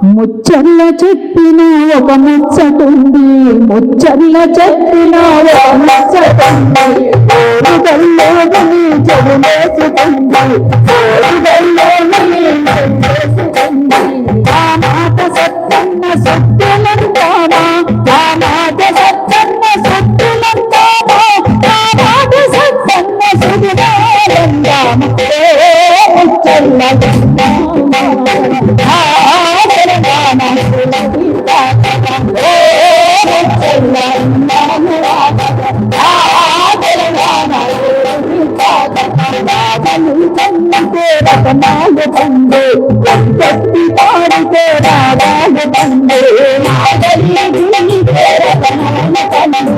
ముచ్చల్ల చెప్పిన ఒక ముచ్చటుంది, ముచ్చల్ల చెప్పిన ఒక ముచ్చటుంది, ఓరుగల్లోని చెడులేసుకుంది, ఓరుగల్లోని చెడులేసుకుంది. ఆ మాట సత్తన్న సత్తులంటామా, ఆ మాట సత్తన్న సత్తులంటామా, ఆ మాట సత్తన్న సుడిదారందామా. ముచ్చల్ల రతనాలు పండు కట్టి పాడితే రాగాలు పండు రతనాలు పండు